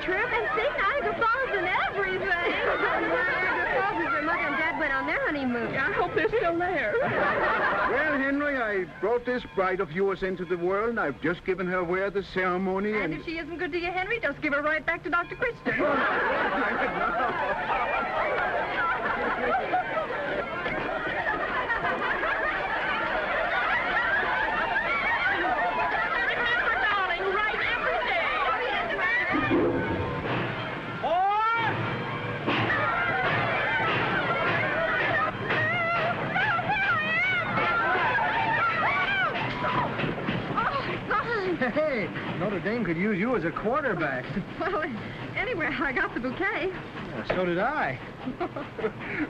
trip and see Niagara Falls and everything. Niagara Falls is where Mother and Dad went on their honeymoon. I hope they're still there. Well, Henry, I brought this bride of yours into the world, and I've just given her away at the ceremony, And if she isn't good to you, Henry, just give her right back to Dr. Christan. Hey, Notre Dame could use you as a quarterback. Well, anyway, I got the bouquet. So did I.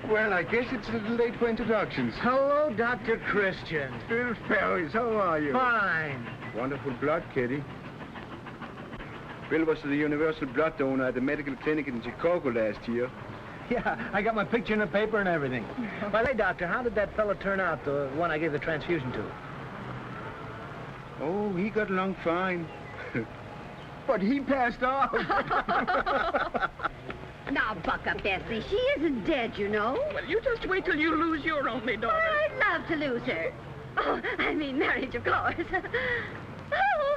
Well, I guess it's a little late for introductions. Hello, Dr. Christian. Bill Ferris, how are you? Fine. Wonderful blood, Kitty. Bill was the universal blood donor at the medical clinic in Chicago last year. Yeah, I got my picture in the paper and everything. By the way, Doctor, how did that fella turn out, the one I gave the transfusion to? Oh, he got along fine. But he passed off. Now, buck up, Bessie. She isn't dead, you know. Well, you just wait till you lose your only daughter. I'd love to lose her. Oh, I mean marriage, of course. Oh.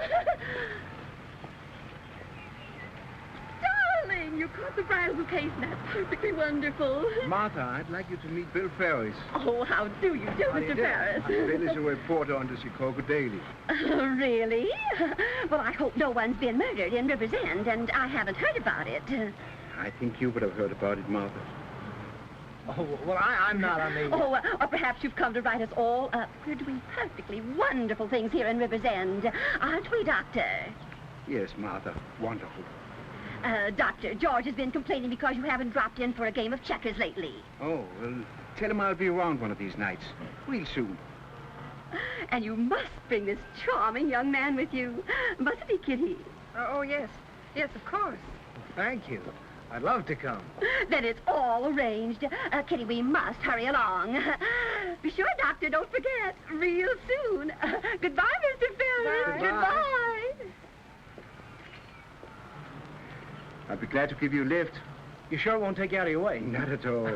Darling, you caught the bridal bouquet. That's perfectly wonderful. Martha, I'd like you to meet Bill Ferris. Oh, how do you do, Mr. Ferris? Bill is a reporter on the Chicago Daily. Really? Well, I hope no one's been murdered in River's End, and I haven't heard about it. I think you would have heard about it, Martha. Oh, well, I'm not on the... Oh, or perhaps you've come to write us all up. We're doing perfectly wonderful things here in River's End. Aren't we, Doctor? Yes, Martha. Wonderful. Doctor, George has been complaining because you haven't dropped in for a game of checkers lately. Oh, well, tell him I'll be around one of these nights. Real soon. And you must bring this charming young man with you. Mustn't he, Kitty? Oh, yes. Yes, of course. Thank you. I'd love to come. Then it's all arranged. Kitty, we must hurry along. Be sure, Doctor, don't forget. Real soon. Goodbye, Mr. Ferris. Bye. Goodbye. I'd be glad to give you a lift. You sure it won't take you out of your way? Not at all.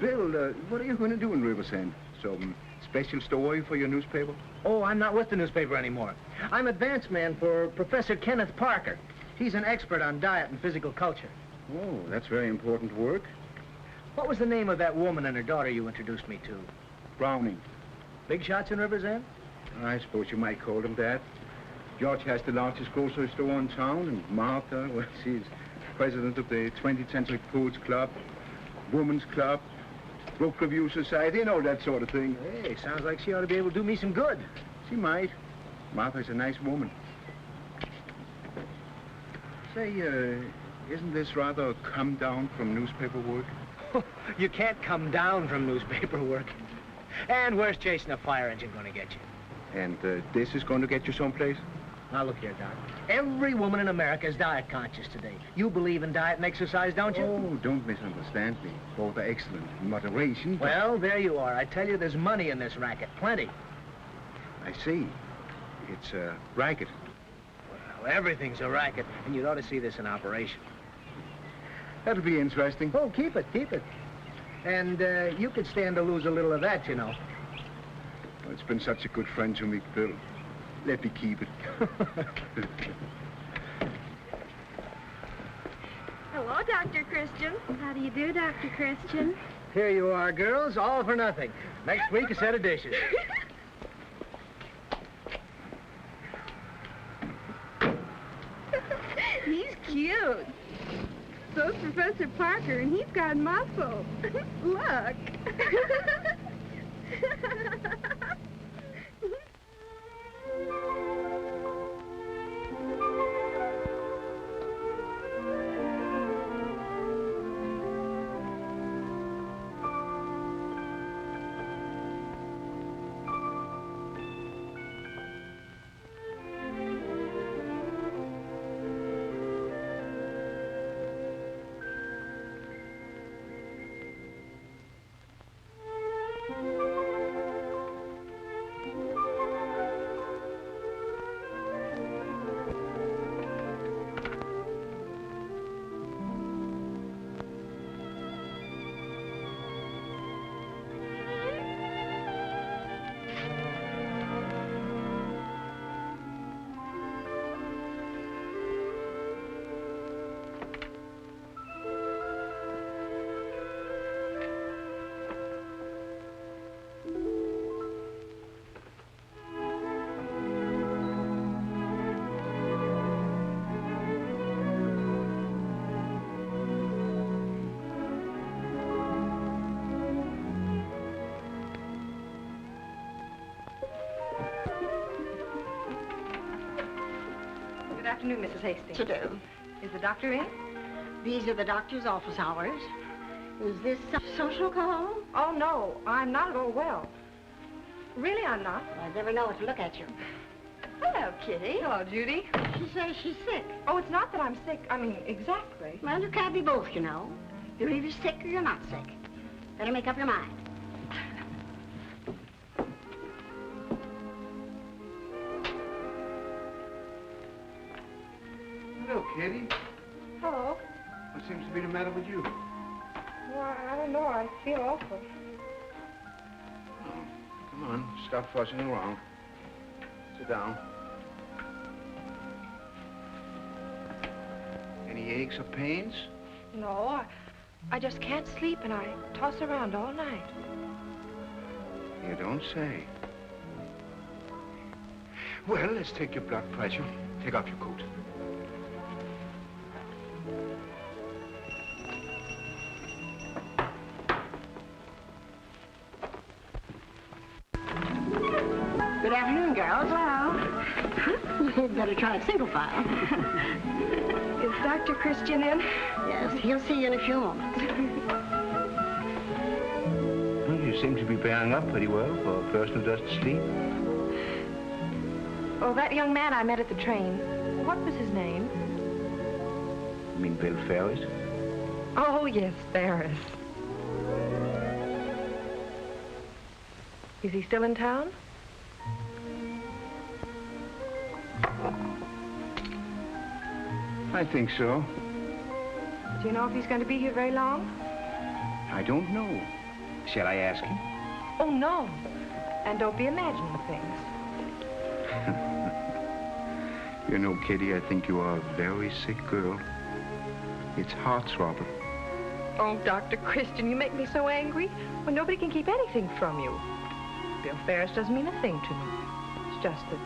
Bill, what are you going to do in Riversend? Some special story for your newspaper? Oh, I'm not with the newspaper anymore. I'm advance man for Professor Kenneth Parker. He's an expert on diet and physical culture. Oh, that's very important work. What was the name of that woman and her daughter you introduced me to? Browning. Big shots in River's End? I suppose you might call them that. George has the largest grocery store in town, and Martha, well, she's president of the 20th Century Poets Club, Women's Club, Book Review Society, and all that sort of thing. Hey, sounds like she ought to be able to do me some good. She might. Martha's a nice woman. Say, isn't this rather a come down from newspaper work? You can't come down from newspaper work. And where's chasing a fire engine going to get you? And this is going to get you someplace? Now, look here, Doc. Every woman in America is diet conscious today. You believe in diet and exercise, don't you? Oh, don't misunderstand me. Both are excellent in moderation. But... Well, there you are. I tell you, there's money in this racket. Plenty. I see. It's a racket. Well, everything's a racket, and you ought to see this in operation. That'll be interesting. Oh, keep it, keep it. And you could stand to lose a little of that, you know. Well, it's been such a good friend to me, Bill. Let me keep it. Hello, Dr. Christian. How do you do, Dr. Christian? Here you are, girls, all for nothing. Next week, a set of dishes. He's cute. So's Professor Parker, and he's got muscle. Look. afternoon, Mrs. Hastings. To do. Is the doctor in? These are the doctor's office hours. Is this a social call? Oh, no. I'm not at all well. Really, I'm not. I never know what to look at you. Hello, Kitty. Hello, Judy. She says she's sick. Oh, it's not that I'm sick. I mean, exactly. Well, you can't be both, you know. You're either sick or you're not sick. Better make up your mind. Hello, Kitty. Hello. What seems to be the matter with you? Well, I don't know. I feel awful. Oh, come on, stop fussing around. Sit down. Any aches or pains? No, I just can't sleep, and I toss around all night. You don't say. Well, let's take your blood pressure. Take off your coat. Good afternoon, girls. Well, you'd better try a single file. Is Dr. Christian in? Yes, he'll see you in a few moments. Well, you seem to be bearing up pretty well for a person who doesn't sleep. Oh, that young man I met at the train. What was his name? You mean Bill Ferris? Oh, yes, Ferris. Is he still in town? I think so. Do you know if he's going to be here very long? I don't know. Shall I ask him? Oh, no. And don't be imagining things. You know, Kitty, I think you are a very sick girl. It's heart-throbbing. Oh, Dr. Christian, you make me so angry when nobody can keep anything from you. Bill Ferris doesn't mean a thing to me. It's just that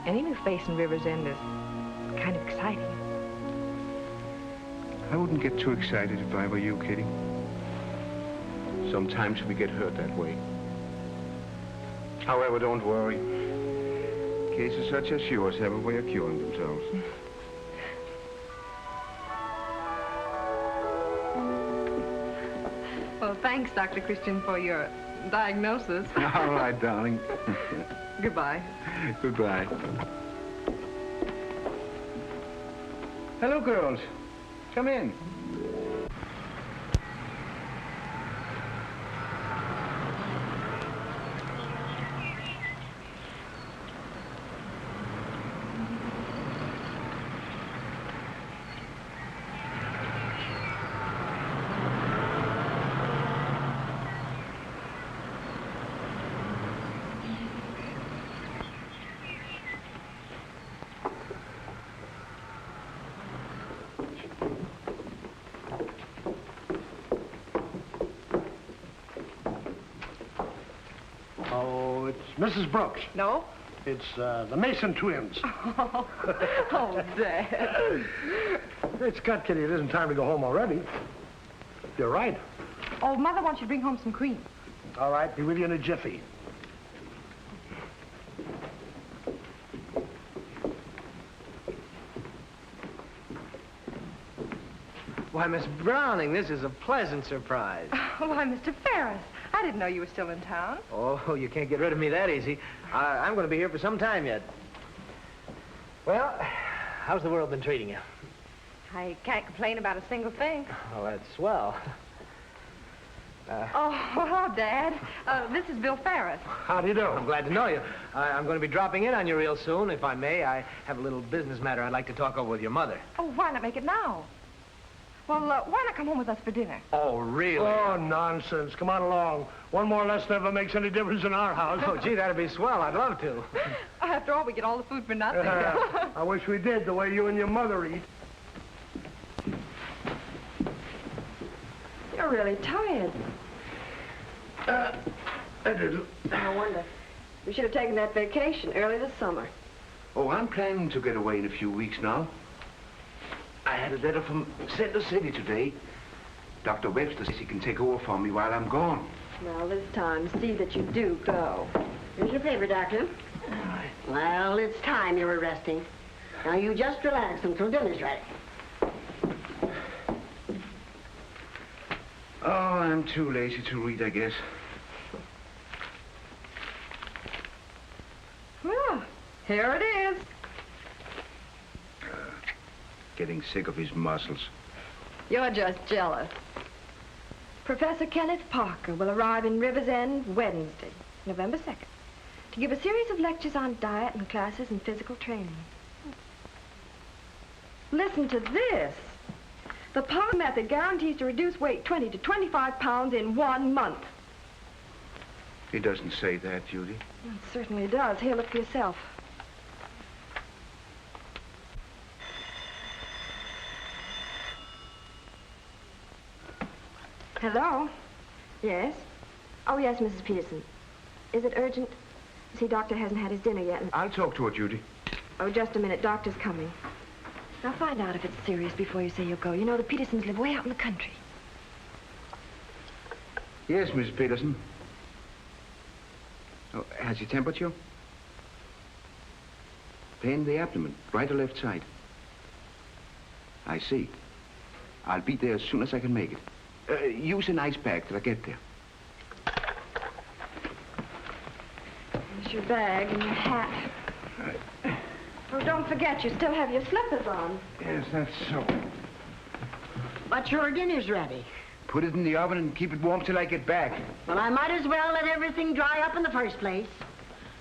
any new face in River's End is kind of exciting. I wouldn't get too excited if I were you, Kitty. Sometimes we get hurt that way. However, don't worry. Cases such as yours have a way of curing themselves. Well, thanks, Dr. Christian, for your diagnosis. All right, darling. Goodbye. Goodbye. Hello, girls. Come in. Oh, it's Mrs. Brooks. No? It's the Mason twins. Oh, Dad. It's cut, Kitty. It isn't time to go home already. You're right. Oh, Mother wants you to bring home some cream. All right, be with you in a jiffy. Why, Miss Browning, this is a pleasant surprise. Oh, why, Mr. Ferris. I didn't know you were still in town. Oh, you can't get rid of me that easy. I'm going to be here for some time yet. Well, how's the world been treating you? I can't complain about a single thing. Oh, that's swell. Oh, hello, Dad. This is Bill Ferris. How do you do? I'm glad to know you. I'm going to be dropping in on you real soon, if I may. I have a little business matter I'd like to talk over with your mother. Oh, why not make it now? Well, why not come home with us for dinner? Oh, really? Oh, nonsense. Come on along. One more lesson never makes any difference in our house. Oh, gee, that'd be swell. I'd love to. After all, we get all the food for nothing. I wish we did the way you and your mother eat. You're really tired. I did. No wonder. We should have taken that vacation early this summer. Oh, I'm planning to get away in a few weeks now. I had a letter from Center City today. Dr. Webster says he can take over for me while I'm gone. Well, this time, see that you do go. Here's your paper, Doctor. All right. Well, it's time you were resting. Now, you just relax until dinner's ready. Oh, I'm too lazy to read, I guess. Well, here it is. Getting sick of his muscles. You're just jealous. Professor Kenneth Parker will arrive in Rivers End Wednesday, November 2nd, to give a series of lectures on diet and classes and physical training. Listen to this. The Parker method guarantees to reduce weight 20 to 25 pounds in 1 month. He doesn't say that, Judy. It certainly does. Here, look for yourself. Hello? Yes? Oh, yes, Mrs. Peterson. Is it urgent? See, Doctor hasn't had his dinner yet. I'll talk to her, Judy. Oh, just a minute. Doctor's coming. Now, find out if it's serious before you say you'll go. You know, the Petersons live way out in the country. Yes, Miss Peterson. Oh, has your temperature? Pain in the abdomen, right or left side? I see. I'll be there as soon as I can make it. Use an ice pack till I get there. Here's your bag and your hat. Oh, don't forget, you still have your slippers on. Yes, that's so. But your dinner's ready. Put it in the oven and keep it warm till I get back. Well, I might as well let everything dry up in the first place.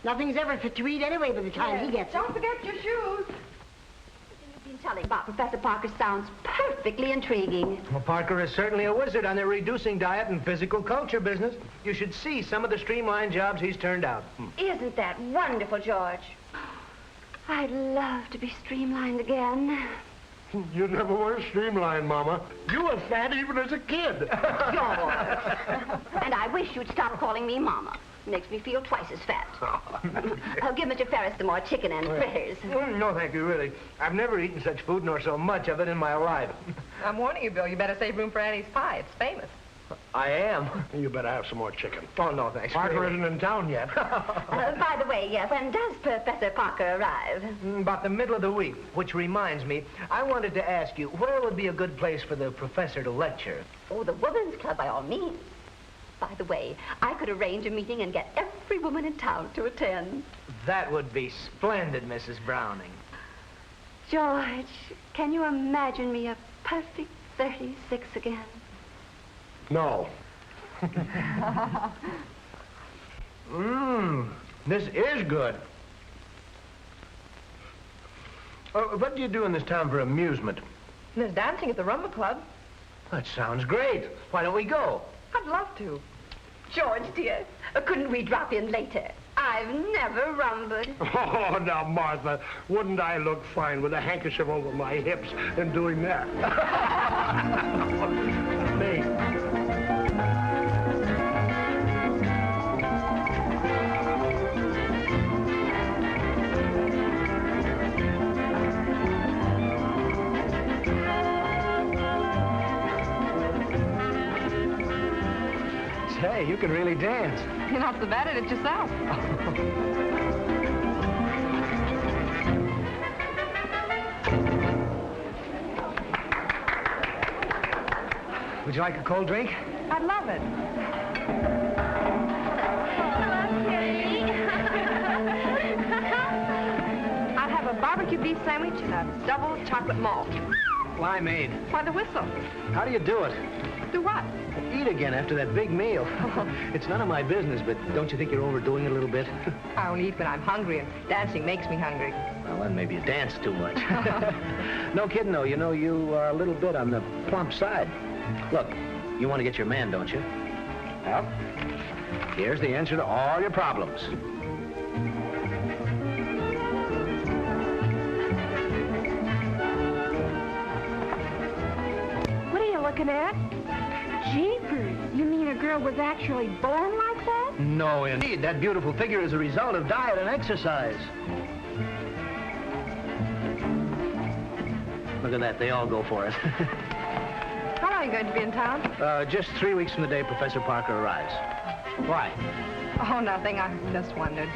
Nothing's ever fit to eat anyway by the time he gets it. Don't forget your shoes. You've been telling about Professor Parker sounds perfectly intriguing. Well, Parker is certainly a wizard on the reducing diet and physical culture business. You should see some of the streamlined jobs he's turned out. Isn't that wonderful, George? I'd love to be streamlined again. You never were streamlined, Mama. You were fat even as a kid. George. And I wish you'd stop calling me Mama. Makes me feel twice as fat. I'll give Mr. Ferris some more chicken and fritters. No, thank you, really. I've never eaten such food nor so much of it in my life. I'm warning you, Bill. You better save room for Annie's pie. It's famous. I am. You better have some more chicken. Oh, no, thanks. Parker really. isn't in town yet. By the way, when does Professor Parker arrive? About the middle of the week, which reminds me, I wanted to ask you, where would be a good place for the professor to lecture? Oh, the Women's Club, by all means. By the way, I could arrange a meeting and get every woman in town to attend. That would be splendid, Mrs. Browning. George, can you imagine me a perfect 36 again? No. This is good. What do you do in this town for amusement? There's dancing at the Rumba Club. That sounds great. Why don't we go? I'd love to. George, dear, couldn't we drop in later? I've never rumbled. Oh, now, Martha, wouldn't I look fine with a handkerchief over my hips and doing that? Me. Hey, you can really dance. You're not so bad at it yourself. Would you like a cold drink? I'd love it. I'd have a barbecue beef sandwich and a double chocolate malt. Limeade. Why the whistle? How do you do it? Do what? Eat again after that big meal. It's none of my business, but don't you think you're overdoing it a little bit? I only eat when I'm hungry, and dancing makes me hungry. Well, then maybe you dance too much. No kidding, though. You know, you are a little bit on the plump side. Look, you want to get your man, don't you? Well, here's the answer to all your problems. What are you looking at? Jeepers, you mean a girl was actually born like that? No, indeed. That beautiful figure is a result of diet and exercise. Look at that. They all go for it. How long are you going to be in town? Just 3 weeks from the day Professor Parker arrives. Why? Oh, nothing. I just wondered.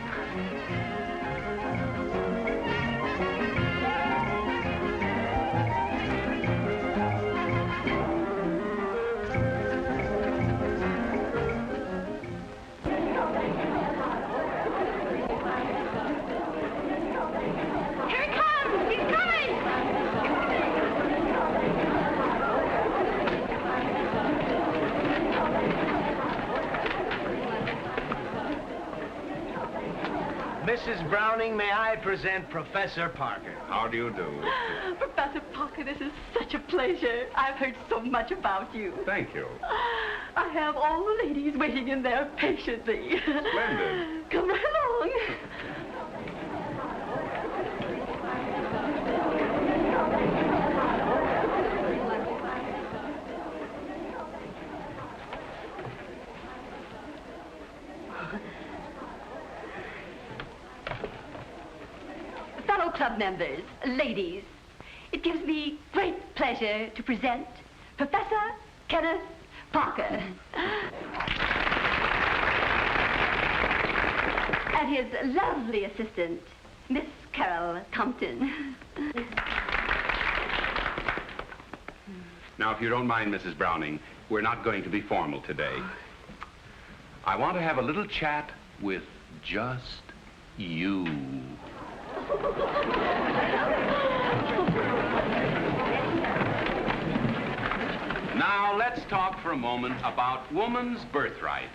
Mrs. Browning, may I present Professor Parker? How do you do? Professor Parker, this is such a pleasure. I've heard so much about you. Thank you. I have all the ladies waiting in there patiently. Splendid. Come right along. Fellow club members, ladies, it gives me great pleasure to present Professor Kenneth Parker and his lovely assistant, Miss Carol Compton. Now, if you don't mind, Mrs. Browning, we're not going to be formal today. I want to have a little chat with just you. Now, let's talk for a moment about woman's birthright,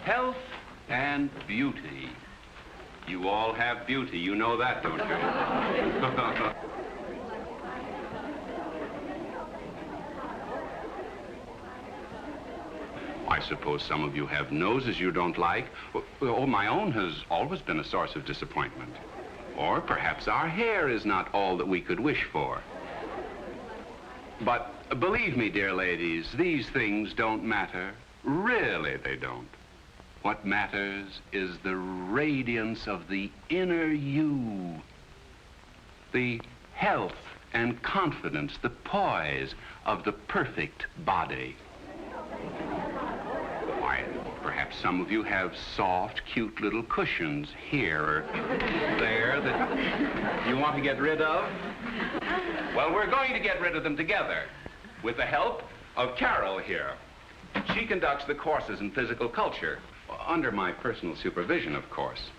health and beauty. You all have beauty, you know that, don't you? I suppose some of you have noses you don't like. Oh, my own has always been a source of disappointment. Or perhaps our hair is not all that we could wish for. But believe me, dear ladies, these things don't matter. Really, they don't. What matters is the radiance of the inner you, the health and confidence, the poise of the perfect body. Why, perhaps some of you have soft, cute little cushions here or there that you want to get rid of. Well, we're going to get rid of them together with the help of Carol here. She conducts the courses in physical culture, under my personal supervision, of course.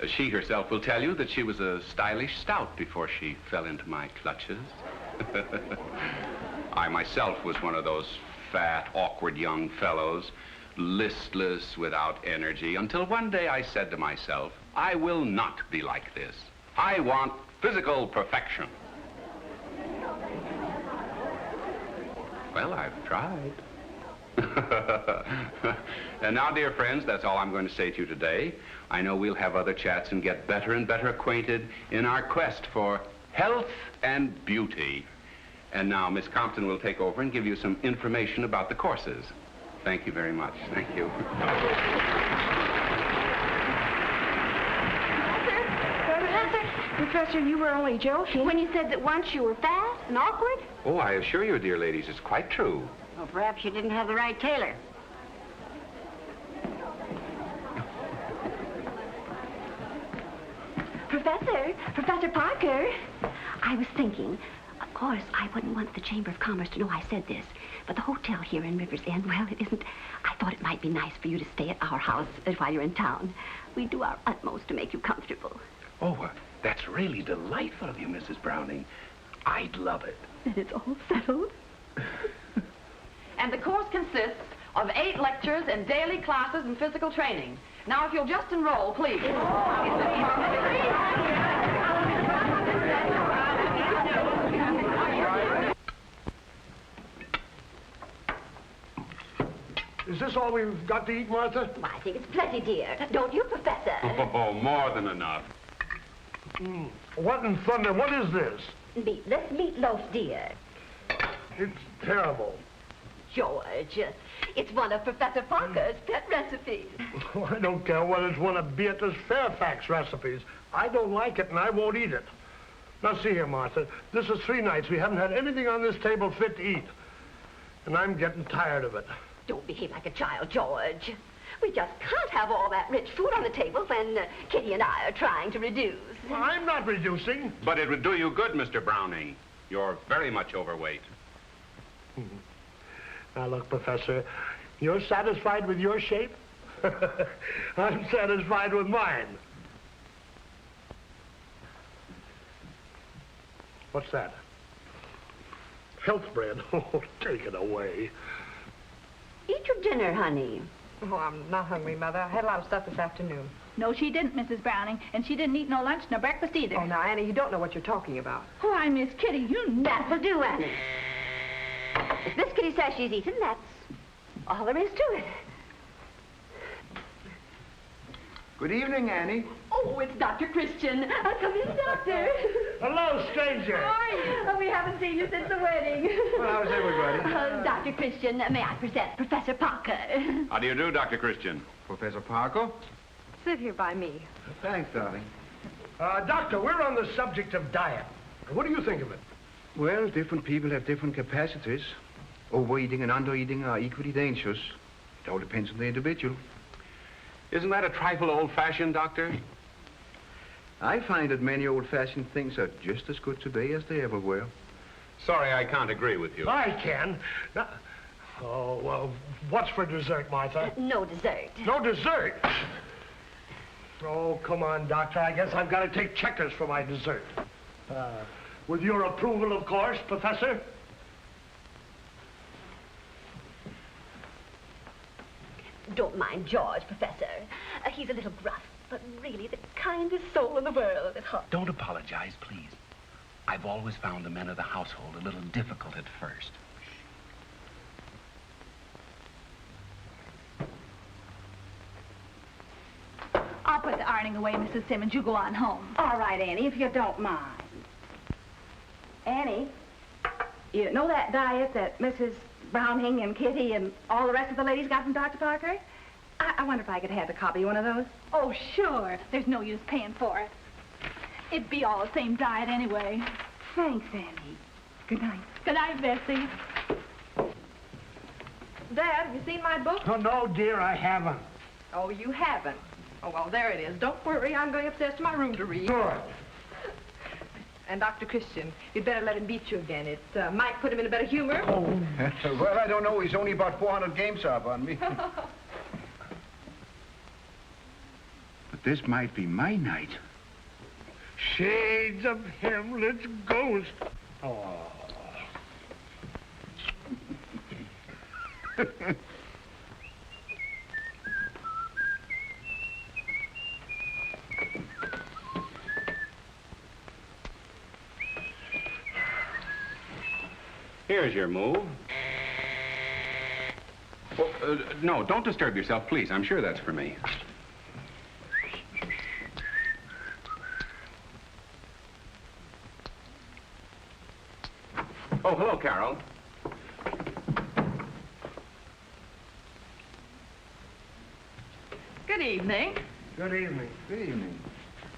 She herself will tell you that she was a stylish stout before she fell into my clutches. I myself was one of those fat, awkward young fellows, listless, without energy, until one day I said to myself, I will not be like this. I want physical perfection. Well, I've tried. And now, dear friends, that's all I'm going to say to you today. I know we'll have other chats and get better and better acquainted in our quest for health and beauty. And now Miss Compton will take over and give you some information about the courses. Thank you very much. Thank you. Professor, you were only joking. When you said that once you were fat and awkward? Oh, I assure you, dear ladies, it's quite true. Well, perhaps you didn't have the right tailor. Professor Parker, I was thinking, of course, I wouldn't want the Chamber of Commerce to know I said this, but the hotel here in Rivers End, well, it isn't. I thought it might be nice for you to stay at our house while you're in town. We do our utmost to make you comfortable. Oh, that's really delightful of you, Mrs. Browning. I'd love it. Then it's all settled. And the course consists of 8 lectures and daily classes in physical training. Now, if you'll just enroll, please. Is this all we've got to eat, Martha? Well, I think it's plenty, dear. Don't you, Professor? Oh, more than enough. What in thunder? What is this? Meatless meatloaf, dear. It's terrible. George, it's one of Professor Parker's pet recipes. I don't care whether it's one of Beatrice Fairfax recipes. I don't like it, and I won't eat it. Now, see here, Martha. This is 3 nights. We haven't had anything on this table fit to eat. And I'm getting tired of it. Don't behave like a child, George. We just can't have all that rich food on the table when Kitty and I are trying to reduce. Well, I'm not reducing. But it would do you good, Mr. Browning. You're very much overweight. Now, look, Professor, you're satisfied with your shape? I'm satisfied with mine. What's that? Health bread? Oh, take it away. Eat your dinner, honey. Oh, I'm not hungry, Mother. I had a lot of stuff this afternoon. No, she didn't, Mrs. Browning. And she didn't eat no lunch nor breakfast either. Oh, now, Annie, you don't know what you're talking about. Why, Miss Kitty, you know. That will do, Annie. If Miss Kitty says she's eaten, that's all there is to it. Good evening, Annie. Oh, it's Dr. Christian. Come in, Doctor. Hello, stranger. How are you? We haven't seen you since the wedding. Well, how's everybody? Dr. Christian, may I present Professor Parker? How do you do, Dr. Christian? Professor Parker? Sit here by me. Thanks, darling. Doctor, we're on the subject of diet. What do you think of it? Well, different people have different capacities. Overeating and undereating are equally dangerous. It all depends on the individual. Isn't that a trifle old-fashioned, Doctor? I find that many old-fashioned things are just as good today as they ever were. Sorry, I can't agree with you. I can. Now, oh, well, what's for dessert, Martha? No dessert. No dessert? Oh, come on, Doctor. I guess I've got to take checkers for my dessert. With your approval, of course, Professor? Don't mind George, Professor. He's a little gruff, but really the kindest soul in the world at heart. Don't apologize, please. I've always found the men of the household a little difficult at first. I'll put the ironing away, Mrs. Simmons. You go on home. All right, Annie, if you don't mind. Annie, you know that diet that Mrs. Browning and Kitty and all the rest of the ladies got from Dr. Parker? I wonder if I could have a copy of one of those. Oh, sure. There's no use paying for it. It'd be all the same diet anyway. Thanks, Annie. Good night. Good night, Bessie. Dad, have you seen my book? Oh, no, dear, I haven't. Oh, you haven't. Oh, well, there it is. Don't worry. I'm going upstairs to my room to read. Good. And Dr. Christian, you'd better let him beat you again. It might put him in a better humor. Oh. Well, I don't know. He's only about 400 games up on me. But this might be my night. Shades of Hamlet's ghost. Oh. Here's your move. Well, no, don't disturb yourself, please. I'm sure that's for me. Oh, hello, Carol. Good evening. Good evening. Good evening.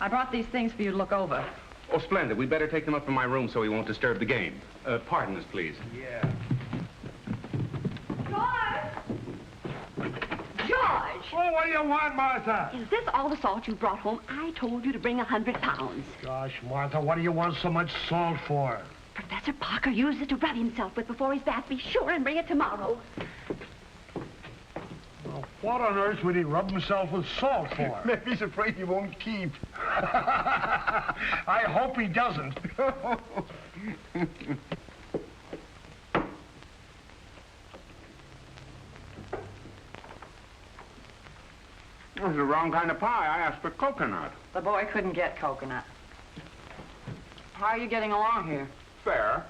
I brought these things for you to look over. Oh, splendid. We'd better take them up in my room so we won't disturb the game. Pardon us, please. Yeah. George! Oh, what do you want, Martha? Is this all the salt you brought home? I told you to bring 100 pounds. Gosh, Martha, what do you want so much salt for? Professor Parker used it to rub himself with before his bath. Be sure and bring it tomorrow. Well, what on earth would he rub himself with salt for? Maybe he's afraid he won't keep. I hope he doesn't. This is the wrong kind of pie. I asked for coconut. The boy couldn't get coconut. How are you getting along here? Fair.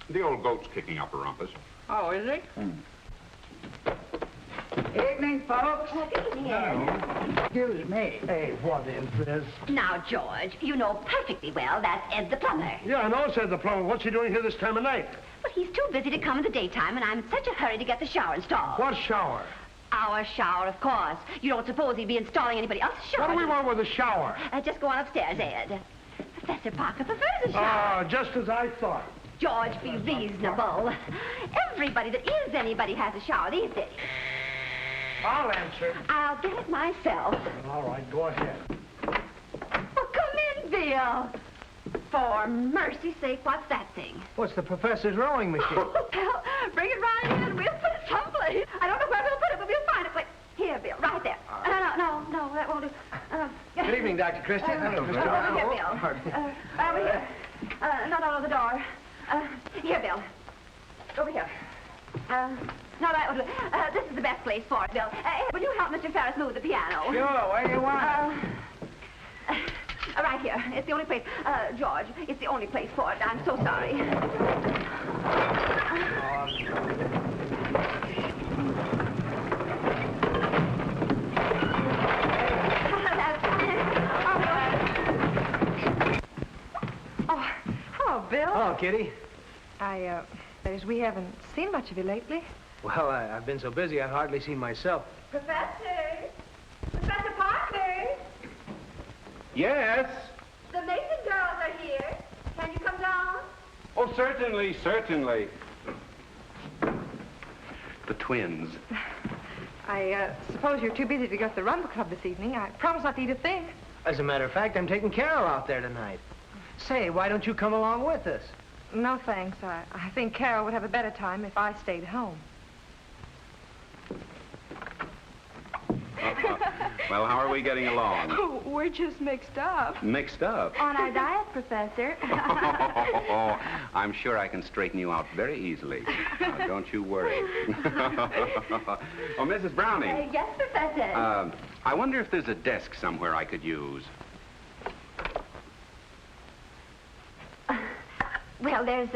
The old goat's kicking up a rumpus. Oh, is he? Evening, folks. Good evening, Ed. Excuse me. Hey, what is this? Now, George, you know perfectly well that's Ed the plumber. Yeah, I know, said the plumber. What's he doing here this time of night? But he's too busy to come in the daytime, and I'm in such a hurry to get the shower installed. What shower? Our shower, of course. You don't suppose he'd be installing anybody else's shower? What do we want with a shower? Just go on upstairs, Ed. Professor Parker prefers a shower. Ah, just as I thought. George, be reasonable. Everybody that is anybody has a shower these days. I'll answer. I'll get it myself. All right, go ahead. Oh, come in, Bill. For mercy's sake, what's that thing? What's the professor's rowing machine? Well, bring it right in. We'll put it someplace. I don't know where we'll put it, but we'll find it. Wait, here, Bill, right there. No, that won't do. Good evening, Dr. Christian. Hello, Mr. Over here, Bill. Over here. No, the door. Here, Bill. Over here. No, that would, this is the best place for it, Bill. Will you help Mr. Ferris move the piano? Sure, where do you want it? Right here. It's the only place. George, it's the only place for it. I'm so sorry. Oh, hello, Bill. Hello, Kitty. We haven't seen much of you lately. Well, I've been so busy I've hardly seen myself. Professor! Professor Parker! Yes? The Mason girls are here. Can you come down? Oh, certainly, certainly. The twins. I suppose you're too busy to go to the Rumble Club this evening. I promise not to eat a thing. As a matter of fact, I'm taking Carol out there tonight. Say, why don't you come along with us? No, thanks. I think Carol would have a better time if I stayed home. Well, how are we getting along? Oh, we're just mixed up. Mixed up? On our diet, Professor. I'm sure I can straighten you out very easily. Now, don't you worry. Oh, Mrs. Browning. Yes, Professor. I wonder if there's a desk somewhere I could use. Well, there's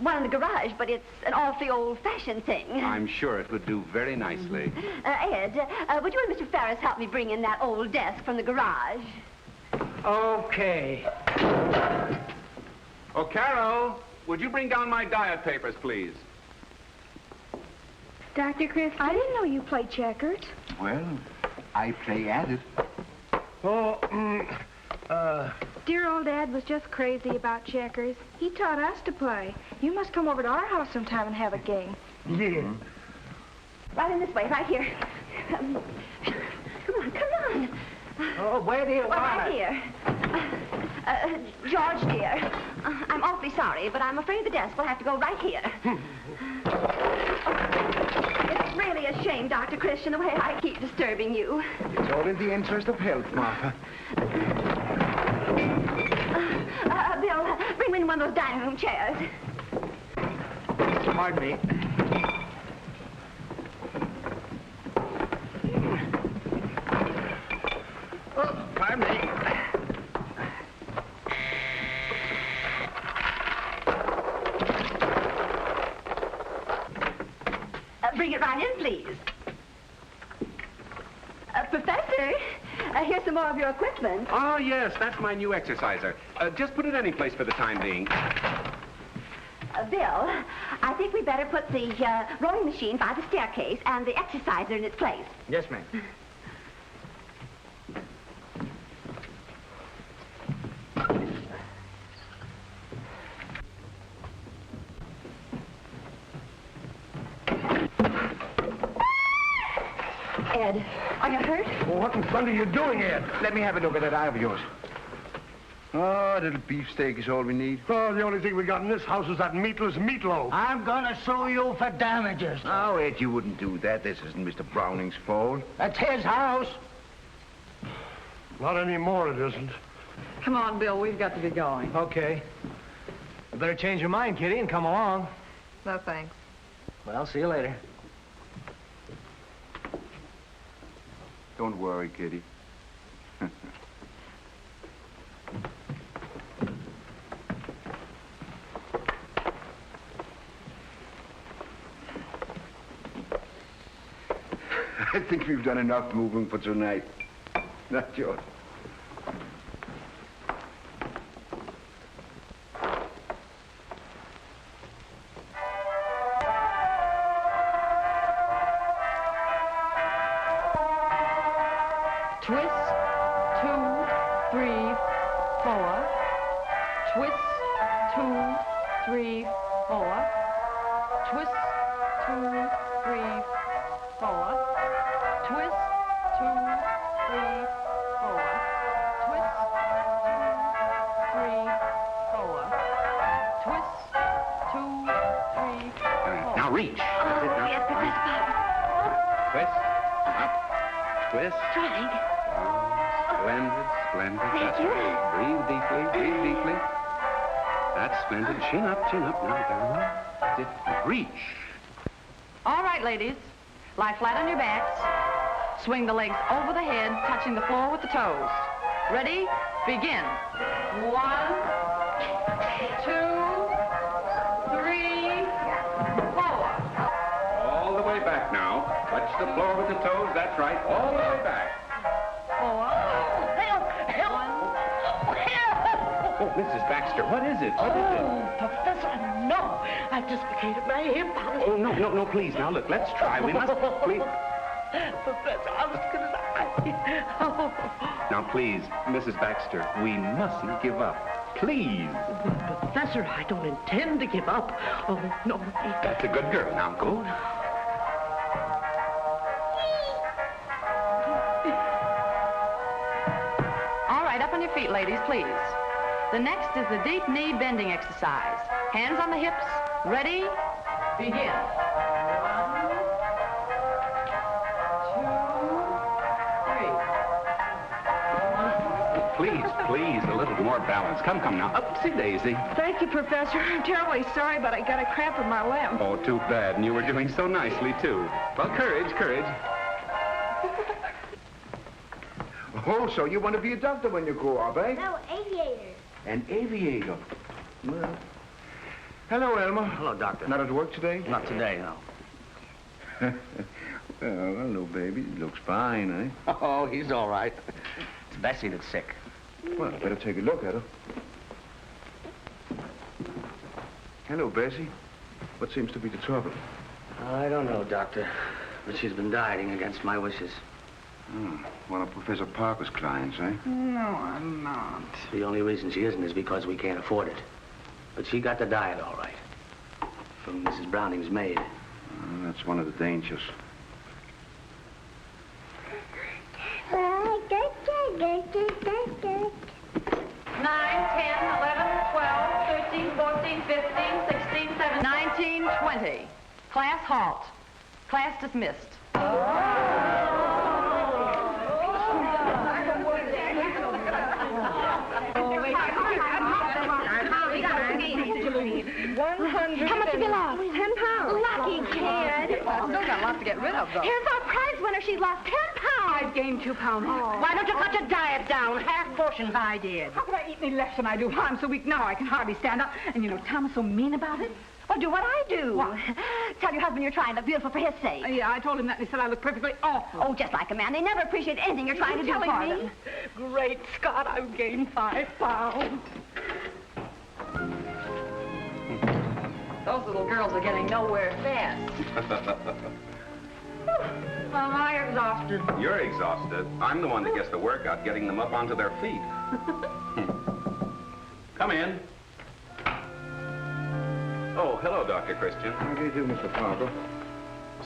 one in the garage, but it's an awfully old-fashioned thing. I'm sure it would do very nicely. Ed, would you and Mr. Ferris help me bring in that old desk from the garage? Okay. Oh, Carol, would you bring down my diet papers, please? Dr. Christan? I didn't know you played checkers. Well, I play at it. Oh, Dear old Dad was just crazy about checkers. He taught us to play. You must come over to our house sometime and have a game. yeah. Right in this way, right here. Come on, come on. Oh, where do you want Right it? here. George, dear, I'm awfully sorry, but I'm afraid the desk will have to go right here. It's really a shame, Dr. Christian, the way I keep disturbing you. It's all in the interest of health, Martha. Bill, bring me in one of those dining room chairs. Pardon me. Oh, pardon me. Bring it right in, please. Professor, here's some more of your equipment. Oh, yes, that's my new exerciser. Just put it any place for the time being. Bill, I think we better put the rowing machine by the staircase and the exerciser in its place. Yes, ma'am. Ed, are you hurt? Well, what in thunder are you doing, Ed? Let me have a look at that eye of yours. Oh, a little beefsteak is all we need. Oh, the only thing we got in this house is that meatless meatloaf. I'm gonna sue you for damages. Oh, Ed, you wouldn't do that. This isn't Mr. Browning's fault. That's his house. Not anymore, it isn't. Come on, Bill, we've got to be going. Okay. You better change your mind, Kitty, and come along. No, thanks. Well, see you later. Don't worry, Kitty. I think we've done enough moving for tonight. Not yours. Twist, 2, 3, 4. Twist, 2, 3, 4. Twist, 2, 3, 4. Twist, 2, 3, 4. Twist, 2, 3, 4. Twist, 2, 3, 4. Now reach. That's it, now. Yes, Professor Potter. Twist. Up. Twist. Trying. Splendid, splendid. Thank That's you. right. Breathe deeply, breathe deeply. That's splendid. Chin up, now, down. That's it. Reach. All right, ladies. Lie flat on your backs. Swing the legs over the head, touching the floor with the toes. Ready? Begin. 1, 2, 3, 4. All the way back now. Touch the floor with the toes. That's right. All the way back. 4. Oh, Mrs. Baxter, what is it? What is it? Professor, no. I dislocated my hip. Oh, no, please. Now, look, let's try. We must, please. Professor, I was gonna die. Oh. Now, please, Mrs. Baxter, we mustn't give up. Please. Professor, I don't intend to give up. Oh, no. That's a good girl. Now, go. All right, up on your feet, ladies, please. The next is the deep knee bending exercise. Hands on the hips. Ready? Begin. 1, 2, 3. Please, a little more balance. Come now. Upsy daisy. Thank you, Professor. I'm terribly sorry, but I got a cramp in my limb. Oh, too bad. And you were doing so nicely, too. Well, courage. Oh, so you want to be a doctor when you grow up, eh? No, aviator. An aviator. Well. Hello, Elmer. Hello, Doctor. Not at work today? Not today, no. Well, hello, baby. Looks fine, eh? Oh, he's all right. It's Bessie that's sick. Well, I better take a look at her. Hello, Bessie. What seems to be the trouble? I don't know, Doctor, but she's been dieting against my wishes. One of Professor Parker's clients, eh? No, I'm not. The only reason she isn't is because we can't afford it. But she got the diet all right. From Mrs. Browning's maid. That's one of the dangers. 9, 10, 11, 12, 13, 14, 15, 16, 17, 19, 20. Class halt. Class dismissed. How much have you lost? 10 pounds. Lucky kid. I've still got lots to get rid of, though. Here's our prize winner. She's lost 10 pounds. I've gained 2 pounds. Why don't you cut your diet down? Half portions I did. How could I eat any less than I do? I'm so weak now I can hardly stand up. And you know, Tom is so mean about it. Well, do what I do. What? Tell your husband you're trying to look beautiful for his sake. Yeah, I told him that and he said I look perfectly awful. Oh, just like a man. They never appreciate anything you're trying to do for them. Great Scott, I've gained 5 pounds. Those little girls are getting nowhere fast. Am I exhausted? You're exhausted. I'm the one that gets the workout, getting them up onto their feet. Come in. Oh, hello, Dr. Christian. How do you do, Mr. Parker?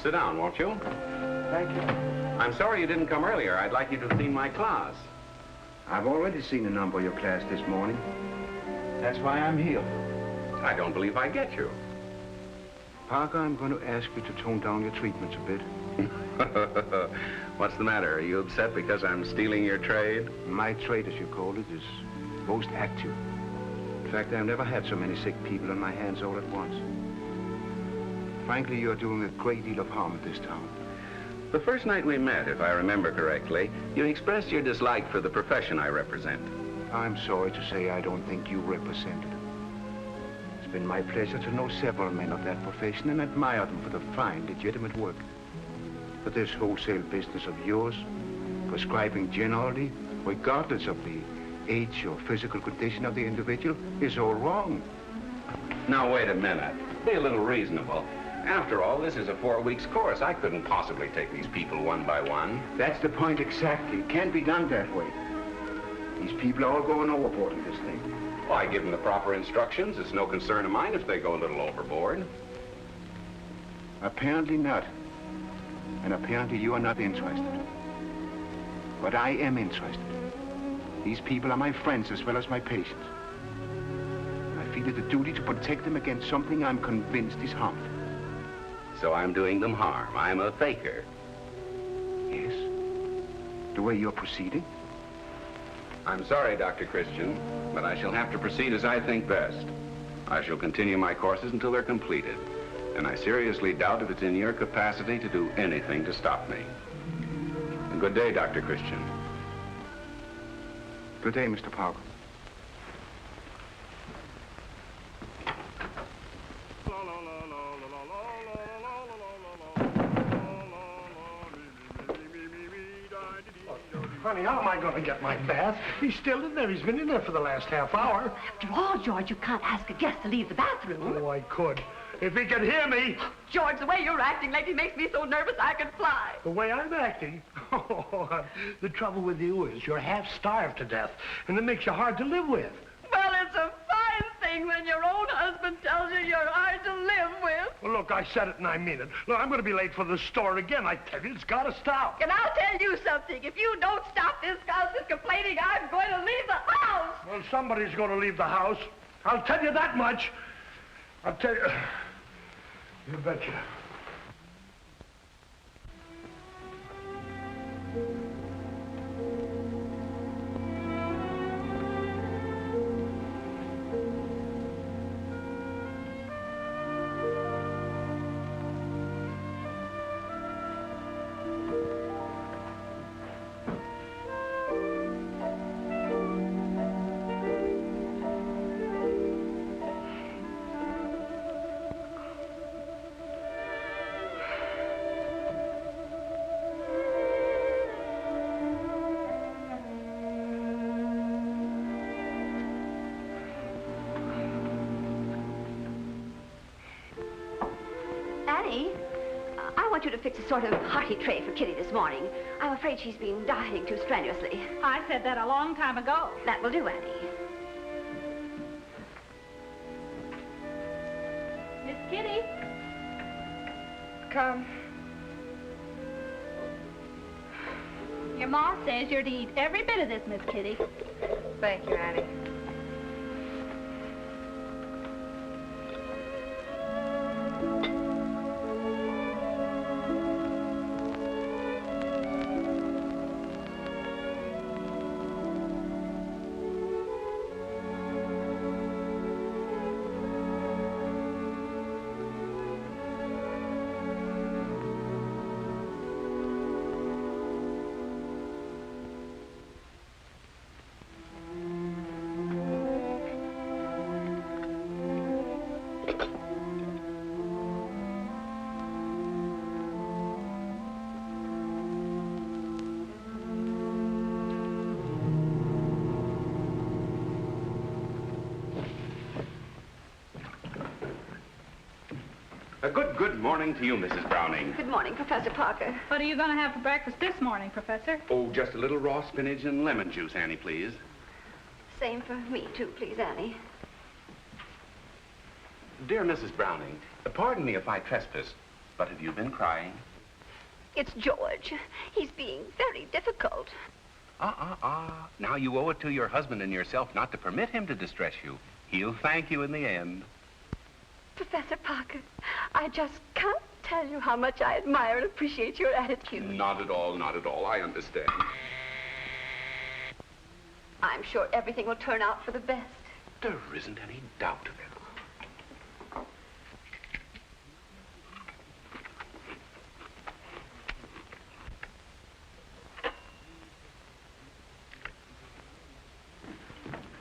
Sit down, won't you? Thank you. I'm sorry you didn't come earlier. I'd like you to have seen my class. I've already seen a number of your class this morning. That's why I'm here. I don't believe I get you. Parker, I'm going to ask you to tone down your treatments a bit. What's the matter? Are you upset because I'm stealing your trade? My trade, as you call it, is most active. In fact, I've never had so many sick people on my hands all at once. Frankly, you're doing a great deal of harm at this town. The first night we met, if I remember correctly, you expressed your dislike for the profession I represent. I'm sorry to say I don't think you represent it. It's been my pleasure to know several men of that profession and admire them for the fine, legitimate work. But this wholesale business of yours, prescribing generally, regardless of the age or physical condition of the individual, is all wrong. Now, wait a minute. Be a little reasonable. After all, this is a 4 weeks course. I couldn't possibly take these people one by one. That's the point exactly. It can't be done that way. These people are all going overboard in this thing. Well, I give them the proper instructions. It's no concern of mine if they go a little overboard. Apparently not. And apparently you are not interested. But I am interested. These people are my friends as well as my patients. I feel it a duty to protect them against something I'm convinced is harmful. So I'm doing them harm. I'm a faker. Yes? The way you're proceeding? I'm sorry, Dr. Christian, but I shall have to proceed as I think best. I shall continue my courses until they're completed. And I seriously doubt if it's in your capacity to do anything to stop me. And good day, Dr. Christian. Good day, Mr. Parker. Honey, how am I going to get my bath? He's still in there. He's been in there for the last half hour. After all, George, you can't ask a guest to leave the bathroom. Oh, I could. If he could hear me. George, the way you're acting lately makes me so nervous I could fly. The way I'm acting? Oh, the trouble with you is you're half starved to death, and it makes you hard to live with. Well, it's a fine thing when your own husband tells you you're hard to live with. Well, look, I said it and I mean it. Look, I'm going to be late for the store again. I tell you, it's got to stop. And I'll tell you something. If you don't stop this constant complaining, I'm going to leave the house. Well, somebody's going to leave the house. I'll tell you that much. I'll tell you... You betcha. I want you to fix a sort of hearty tray for Kitty this morning. I'm afraid she's been dieting too strenuously. I said that a long time ago. That will do, Annie. Miss Kitty. Come. Your ma says you're to eat every bit of this, Miss Kitty. Thank you, Annie. Good morning to you, Mrs. Browning. Good morning, Professor Parker. What are you going to have for breakfast this morning, Professor? Oh, just a little raw spinach and lemon juice, Annie, please. Same for me, too, please, Annie. Dear Mrs. Browning, pardon me if I trespass, but have you been crying? It's George. He's being very difficult. Now you owe it to your husband and yourself not to permit him to distress you. He'll thank you in the end. Professor Parker, I just can't tell you how much I admire and appreciate your attitude. Not at all, not at all. I understand. I'm sure everything will turn out for the best. There isn't any doubt of it.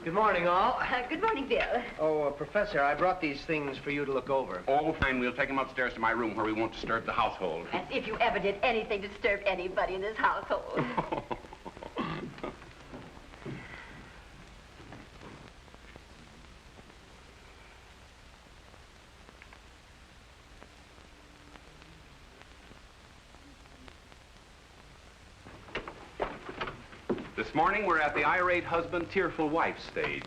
Good morning, all. Good morning, Bill. Oh, Professor, I brought these things for you to look over. Oh, fine. We'll take them upstairs to my room where we won't disturb the household. As if you ever did anything to disturb anybody in this household. This morning, we're at the irate husband, tearful wife stage.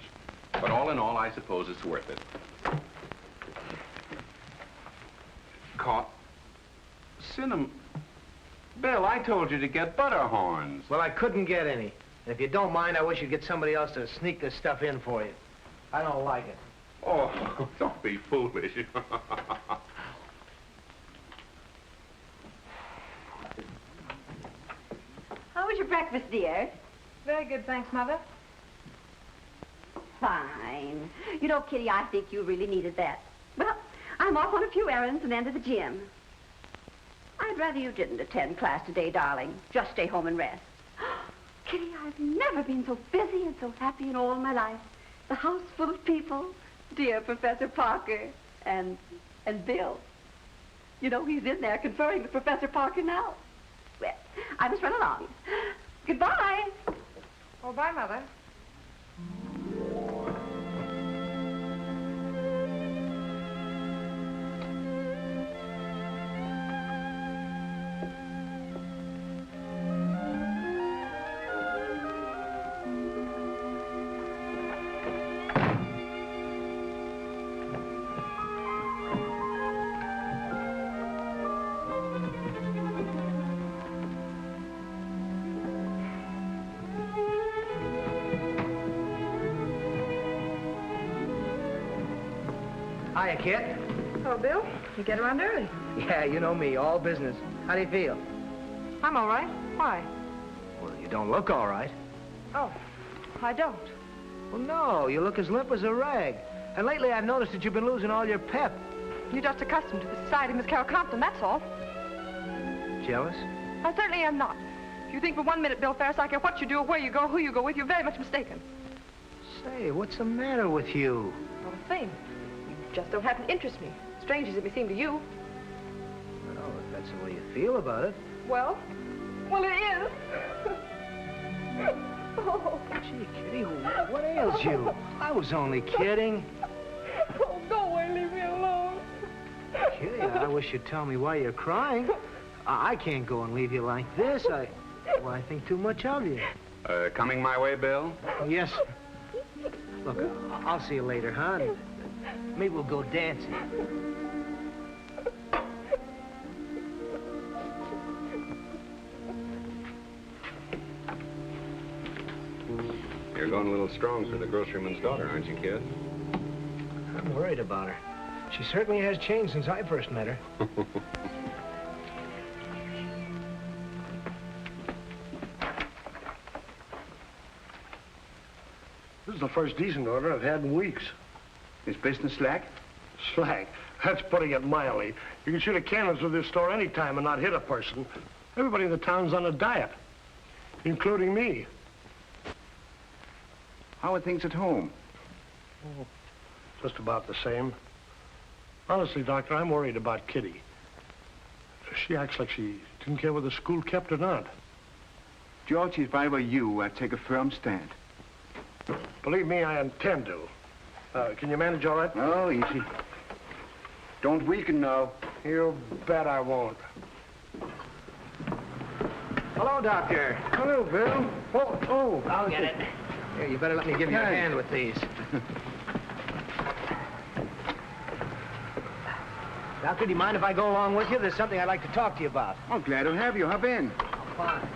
But all in all, I suppose it's worth it. Caught. Cinnamon. Bill, I told you to get butter horns. Well, I couldn't get any. And if you don't mind, I wish you'd get somebody else to sneak this stuff in for you. I don't like it. Oh, don't be foolish. How was your breakfast, dear? Very good, thanks, Mother. Fine. You know, Kitty, I think you really needed that. Well, I'm off on a few errands and then to the gym. I'd rather you didn't attend class today, darling. Just stay home and rest. Kitty, I've never been so busy and so happy in all my life. The house full of people. Dear Professor Parker and Bill. You know, he's in there conferring with Professor Parker now. Well, I must run along. Goodbye. Oh, bye, Mother. Hiya, Kit. Oh, Bill, you get around early. Yeah, you know me, all business. How do you feel? I'm all right. Why? Well, you don't look all right. Oh, I don't. Well, no, you look as limp as a rag. And lately I've noticed that you've been losing all your pep. You're just accustomed to the society of Miss Carol Compton, that's all. Jealous? I certainly am not. If you think for 1 minute, Bill Ferris, I care what you do or where you go, who you go with, you're very much mistaken. Say, what's the matter with you? Not a thing. You just don't happen to interest me. Strange as it may seem to you. Well, if that's the way you feel about it. Well, it is. Oh. Gee, Kitty, what ails you? I was only kidding. Oh, go away, leave me alone. Kitty, I wish you'd tell me why you're crying. I can't go and leave you like this. I think too much of you. Coming my way, Bill? Oh, yes. Look, I'll see you later, huh? And maybe we'll go dancing. You're going a little strong for the groceryman's daughter, aren't you, kid? I'm worried about her. She certainly has changed since I first met her. This is the first decent order I've had in weeks. Is business slack? Slack? That's putting it mildly. You can shoot a cannon through this store any time and not hit a person. Everybody in the town's on a diet, including me. How are things at home? Oh, just about the same. Honestly, Doctor, I'm worried about Kitty. She acts like she didn't care whether school kept or not. George, if I were you, I'd take a firm stand. Believe me, I intend to. Can you manage all right? Oh, easy. Don't weaken now. You bet I won't. Hello, Doctor. Hello, Bill. Oh. I'll get it. Here, you better let me give you a hand with these. Doctor, do you mind if I go along with you? There's something I'd like to talk to you about. Oh, glad to have you. Hop in. Fine.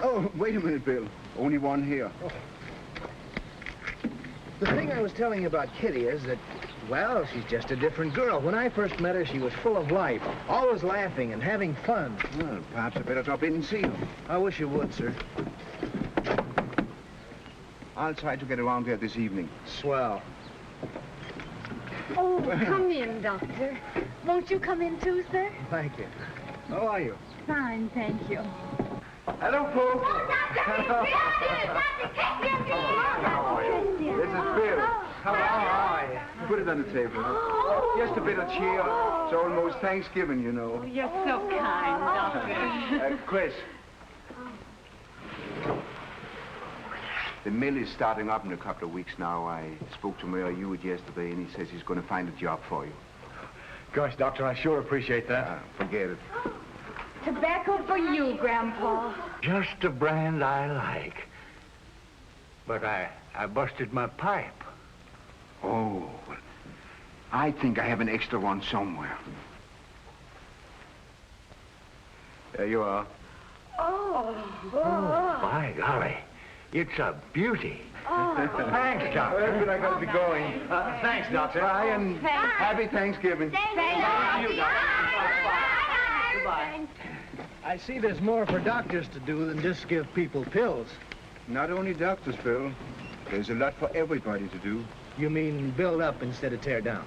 Oh, wait a minute, Bill. Only one here. Oh. The thing I was telling you about Kitty is that, well, she's just a different girl. When I first met her, she was full of life, always laughing and having fun. Well, perhaps I better drop in and see her. I wish you would, sir. I'll try to get around there this evening. Swell. Oh, come in, Doctor. Won't you come in too, sir? Thank you. How are you? Fine, thank you. Hello, folks. Hello. This is Bill. How are you? Put it on the table. Just a bit of cheer. It's almost Thanksgiving, you know. You're so kind, Doctor. Chris. The mill is starting up in a couple of weeks now. I spoke to Mayor Hewitt yesterday, and he says he's going to find a job for you. Gosh, Doctor, I sure appreciate that. Forget it. Tobacco for you, Grandpa. Just the brand I like. But I busted my pipe. Oh, well, I think I have an extra one somewhere. There you are. Oh. Oh, by golly. It's a beauty. Oh. Thanks, Doctor. But I gotta be going. Thanks, Doctor. Bye, and happy Thanksgiving. Thank you. Goodbye. I see there's more for doctors to do than just give people pills. Not only doctors, Bill. There's a lot for everybody to do. You mean build up instead of tear down?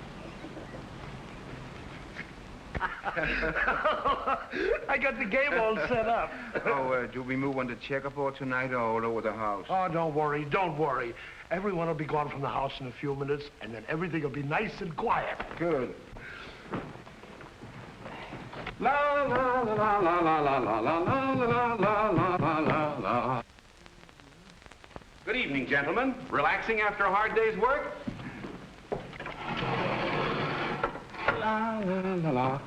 I got the game all set up. Oh, do we move on the checkerboard tonight or all over the house? Oh, don't worry, don't worry. Everyone will be gone from the house in a few minutes, and then everything will be nice and quiet. Good. La la la la la la la la la la la la la la la. Good evening, gentlemen. Relaxing after a hard day's work? La la la la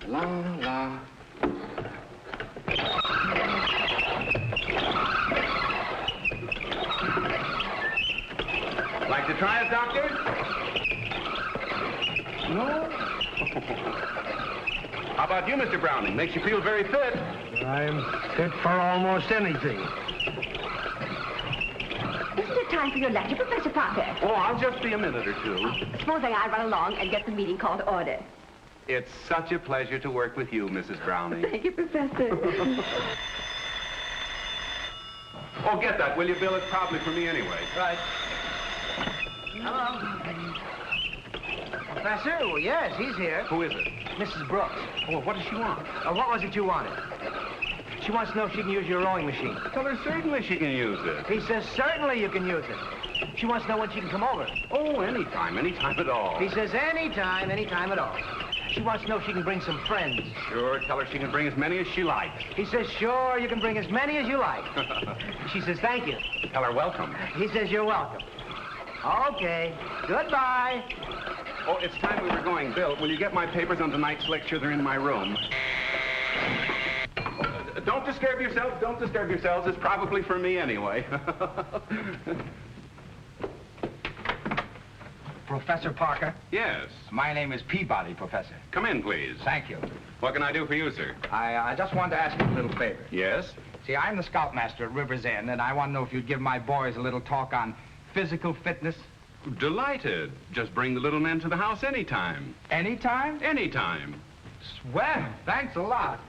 la la. Like to try it, Doctor? No? How about you, Mr. Browning? Makes you feel very fit. I'm fit for almost anything. Isn't it time for your lecture, Professor Parker? Oh, I'll just be a minute or two. Supposing I run along and get the meeting called to order. It's such a pleasure to work with you, Mrs. Browning. Thank you, Professor. Oh, get that, will you, Bill? It's probably for me anyway. Right. Hello. Professor? Well, yes, he's here. Who is it? Mrs. Brooks. Oh, what does she want? What was it you wanted? She wants to know if she can use your rowing machine. Tell her certainly she can use it. He says certainly you can use it. She wants to know when she can come over. Oh, anytime at all. He says anytime at all. She wants to know if she can bring some friends. Sure, tell her she can bring as many as she likes. He says, sure, you can bring as many as you like. She says, thank you. Tell her welcome. He says, you're welcome. Okay, goodbye. Oh, it's time we were going. Bill, will you get my papers on tonight's lecture? They're in my room. Don't disturb yourself. Don't disturb yourselves. It's probably for me anyway. Professor Parker? Yes. My name is Peabody, Professor. Come in, please. Thank you. What can I do for you, sir? I just wanted to ask you a little favor. Yes? See, I'm the scoutmaster at River's End, and I want to know if you'd give my boys a little talk on physical fitness. Delighted. Just bring the little men to the house anytime. Anytime? Anytime. Swell. Thanks a lot.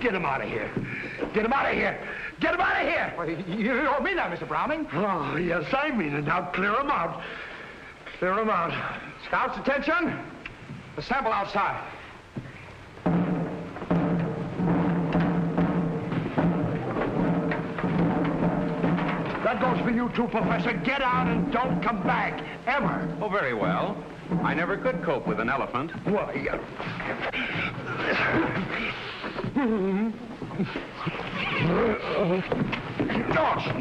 Get him out of here. Get him out of here. Get him out of here. Well, you don't mean that, Mr. Browning. Oh, yes, I mean it. Now clear him out. Clear him out. Scouts, attention. Assemble outside. That goes for you too, Professor. Get out and don't come back, ever. Oh, very well. I never could cope with an elephant. Why,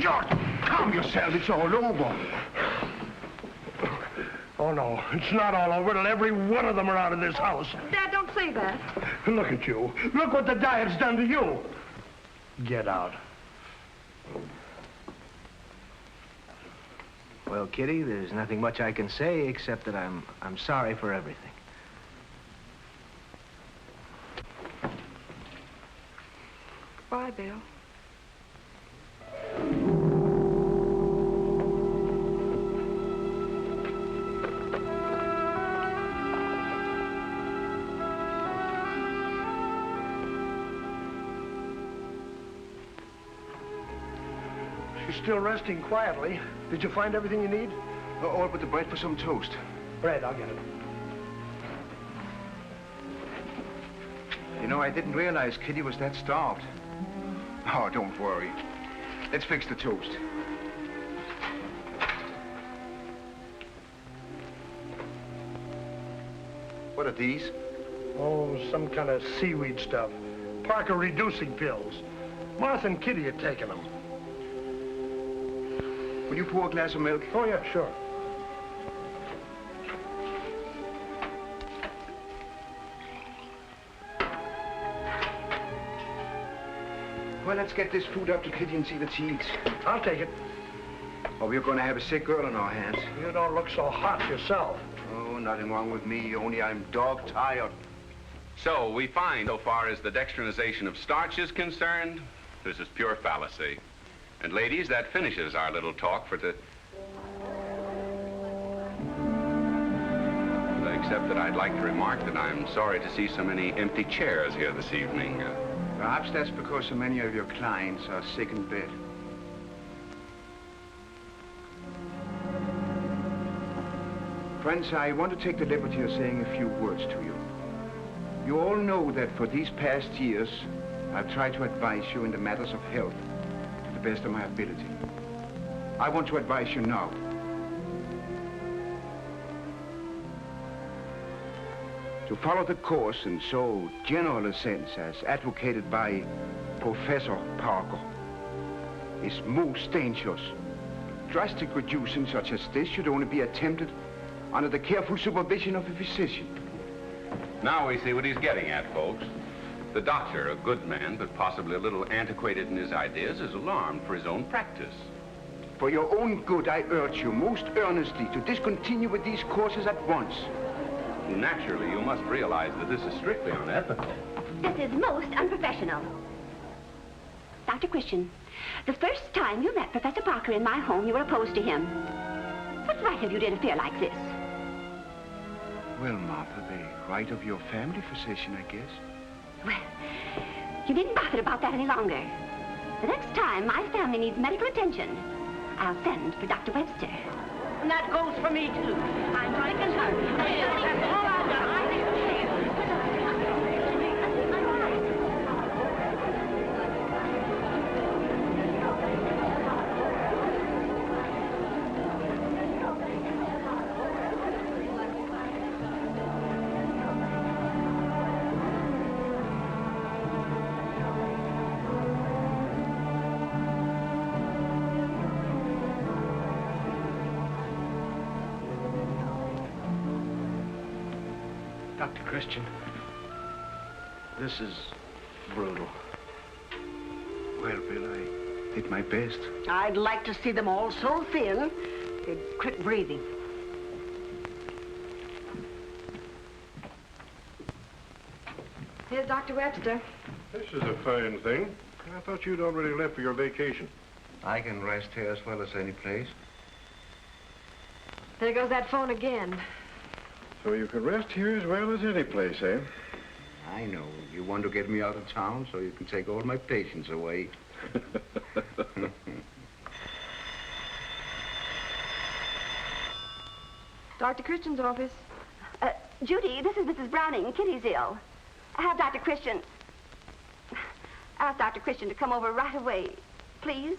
George, calm yourself. It's all over. Oh, no, it's not all over till every one of them are out of this house. Dad, don't say that. Look at you. Look what the diet's done to you. Get out. Well, Kitty, there's nothing much I can say except that I'm sorry for everything. Bye, Bill. She's still resting quietly. Did you find everything you need? All but the bread for some toast. Bread, I'll get it. You know, I didn't realize Kitty was that starved. Oh, don't worry. Let's fix the toast. What are these? Oh, some kind of seaweed stuff. Parker reducing pills. Martha and Kitty are taking them. Will you pour a glass of milk? Oh, yeah, sure. Well, let's get this food up to Kitty and see that she eats. I'll take it. Or we're going to have a sick girl on our hands. You don't look so hot yourself. Oh, nothing wrong with me, only I'm dog-tired. So we find, so far as the dextrinization of starch is concerned, this is pure fallacy. And ladies, that finishes our little talk for except that I'd like to remark that I'm sorry to see so many empty chairs here this evening. Perhaps that's because so many of your clients are sick in bed. Friends, I want to take the liberty of saying a few words to you. You all know that for these past years, I've tried to advise you in the matters of health to the best of my ability. I want to advise you now. To follow the course in so general a sense as advocated by Professor Parker is most dangerous. Drastic reducing such as this should only be attempted under the careful supervision of a physician. Now we see what he's getting at, folks. The doctor, a good man, but possibly a little antiquated in his ideas, is alarmed for his own practice. For your own good, I urge you most earnestly to discontinue with these courses at once. Naturally, you must realize that this is strictly unethical. This is most unprofessional. Dr. Christian, the first time you met Professor Parker in my home, you were opposed to him. What right have you to interfere like this? Well, Martha, the right of your family physician, I guess. Well, you needn't bother about that any longer. The next time my family needs medical attention, I'll send for Dr. Webster. And that goes for me, too. I'm right concerned. That's all I've done. Dr. Christian, this is brutal. Well, Bill, I did my best. I'd like to see them all so thin, they'd quit breathing. Here's Dr. Webster. This is a fine thing. I thought you'd already left for your vacation. I can rest here as well as any place. There goes that phone again. So you can rest here as well as any place, eh? I know. You want to get me out of town so you can take all my patients away. Dr. Christian's office. Judy, this is Mrs. Browning. Kitty's ill. Ask Dr. Christian to come over right away, please.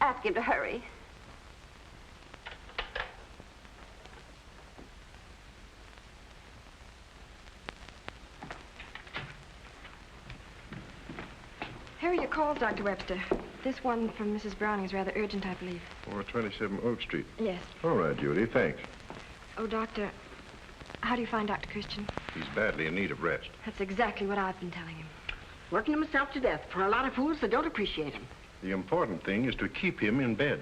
Ask him to hurry. Here are your calls, Dr. Webster. This one from Mrs. Browning is rather urgent, I believe. 427 Oak Street. Yes. All right, Judy, thanks. Oh, Doctor, how do you find Dr. Christian? He's badly in need of rest. That's exactly what I've been telling him. Working himself to death for a lot of fools that don't appreciate him. The important thing is to keep him in bed.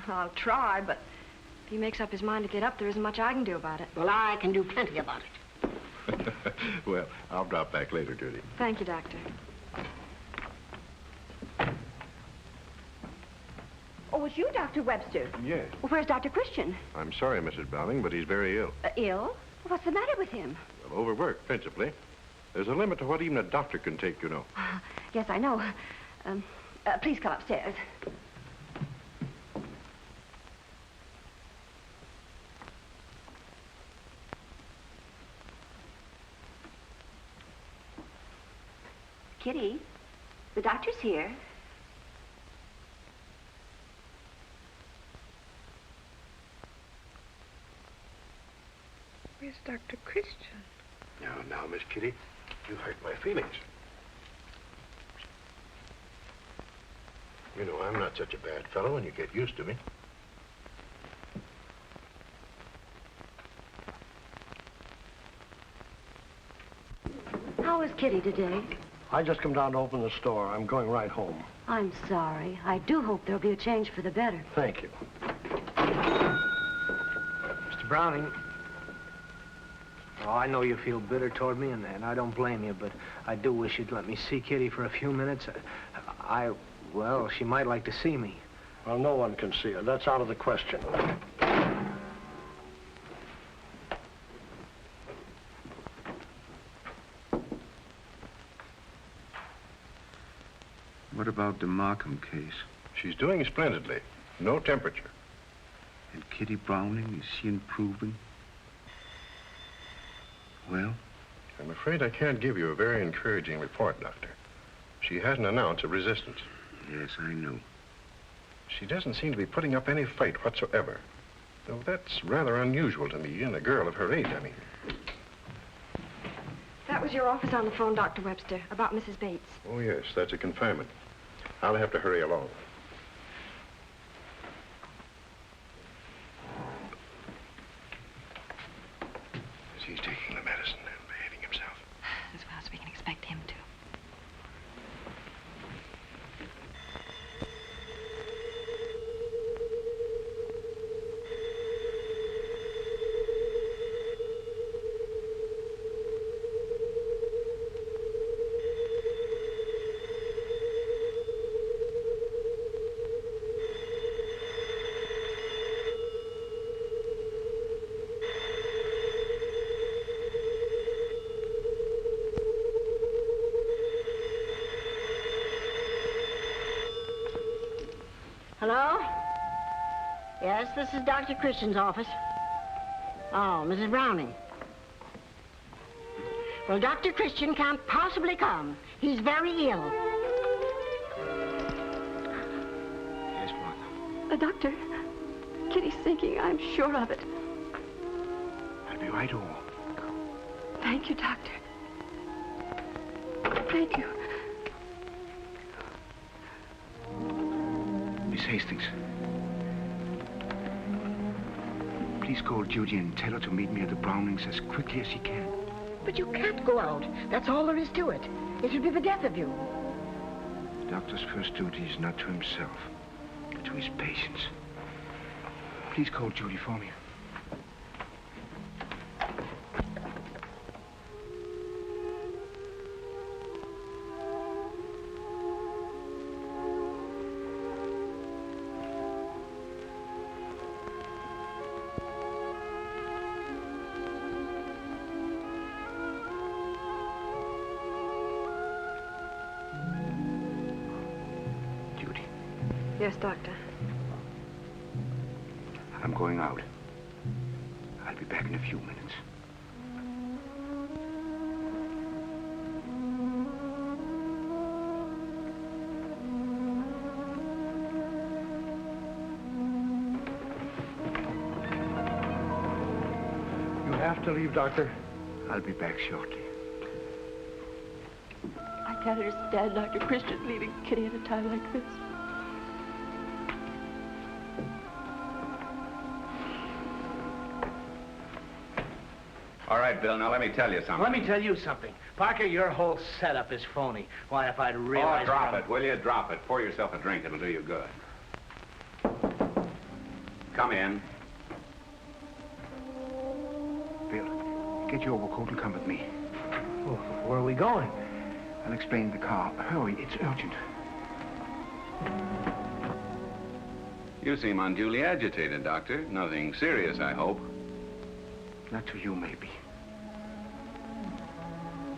I'll try, but if he makes up his mind to get up, there isn't much I can do about it. Well, I can do plenty about it. Well, I'll drop back later, Judy. Thank you, Doctor. Oh, it's you, Dr. Webster. Yes. Well, where's Dr. Christian? I'm sorry, Mrs. Browning, but he's very ill. Ill? What's the matter with him? Well, overworked, principally. There's a limit to what even a doctor can take, you know. Yes, I know. Please come upstairs. Kitty, the doctor's here. Where's Dr. Christian? Now, Miss Kitty, you hurt my feelings. You know, I'm not such a bad fellow, and you get used to me. How is Kitty today? I just come down to open the store. I'm going right home. I'm sorry. I do hope there'll be a change for the better. Thank you. Mr. Browning. Oh, I know you feel bitter toward me, and I don't blame you, but I do wish you'd let me see Kitty for a few minutes. Well, she might like to see me. Well, no one can see her. That's out of the question. What about the Markham case? She's doing splendidly. No temperature. And Kitty Browning, is she improving? Well? I'm afraid I can't give you a very encouraging report, Doctor. She hasn't an ounce of resistance. Yes, I know. She doesn't seem to be putting up any fight whatsoever. Though that's rather unusual to me in a girl of her age, I mean. That was your office on the phone, Dr. Webster, about Mrs. Bates. Oh, yes, that's a confinement. I'll have to hurry along. He's taking the medicine and behaving himself. As well as we can expect him to. Hello? Yes, this is Dr. Christian's office. Oh, Mrs. Browning. Well, Dr. Christian can't possibly come. He's very ill. Yes, Martha. Doctor, Kitty's sinking. I'm sure of it. I'll be right over. Thank you, Doctor. Thank you. Miss Hastings. Please call Judy and tell her to meet me at the Brownings as quickly as she can. But you can't go out. That's all there is to it. It would be the death of you. The doctor's first duty is not to himself, but to his patients. Please call Judy for me. Yes, Doctor. I'm going out. I'll be back in a few minutes. You have to leave, Doctor. I'll be back shortly. I can't understand Dr. Christian leaving Kitty at a time like this. All right, Bill, now let me tell you something. Let me tell you something. Parker, your whole setup is phony. Why, if I'd realized... Oh, drop it, will you? Drop it. Pour yourself a drink. It'll do you good. Come in. Bill, get your overcoat and come with me. Well, where are we going? I'll explain the car. Hurry, it's urgent. You seem unduly agitated, Doctor. Nothing serious, I hope. Not to you, maybe.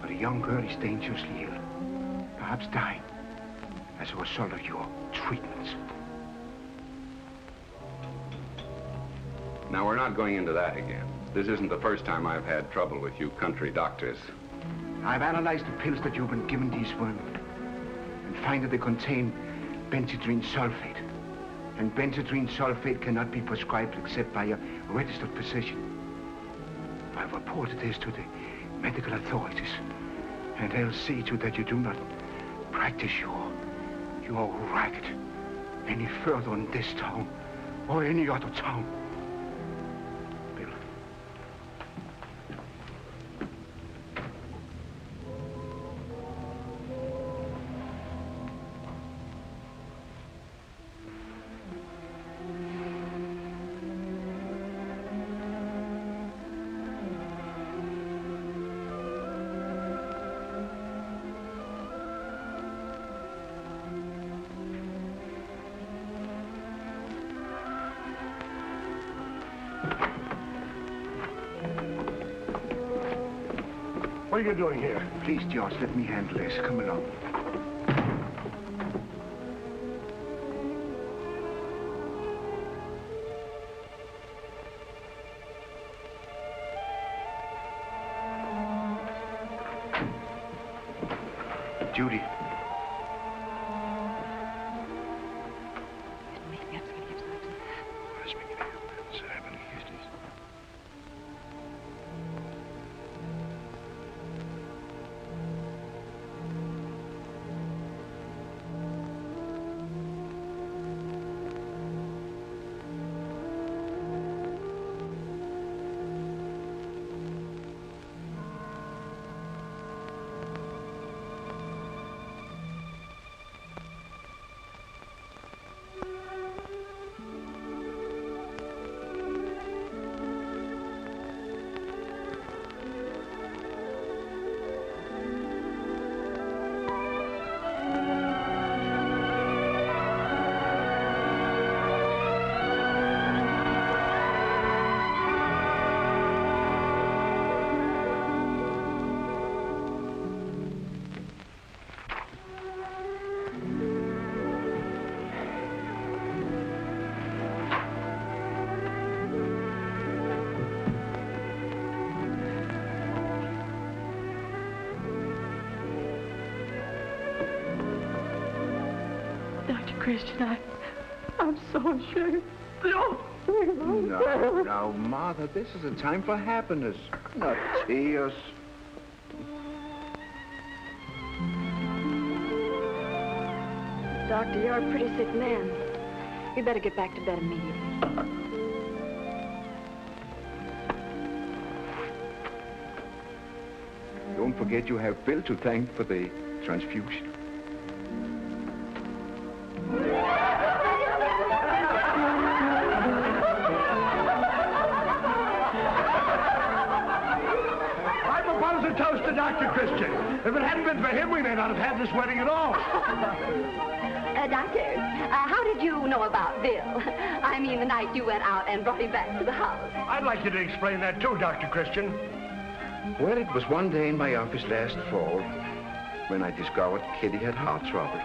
But a young girl is dangerously ill. Perhaps dying as a result of your treatments. Now, we're not going into that again. This isn't the first time I've had trouble with you country doctors. I've analyzed the pills that you've been given these women and find that they contain benzodrine sulfate. And benzodrine sulfate cannot be prescribed except by a registered physician. I've reported this to the medical authorities, and they'll see to that you do not practice your racket any further in this town or any other town. Bill. What are you doing here? Please, George, let me handle this. Come along. Judy. Christian, I'm so ashamed. No. No, Martha, this is a time for happiness, not tears. Doctor, you're a pretty sick man. You better get back to bed immediately. Don't forget you have Bill to thank for the transfusion. I propose a toast to Dr. Christian. If it hadn't been for him, we may not have had this wedding at all. Doctor, how did you know about Bill? I mean, the night you went out and brought him back to the house. I'd like you to explain that too, Dr. Christian. Well, it was one day in my office last fall when I discovered Kitty had heart trouble.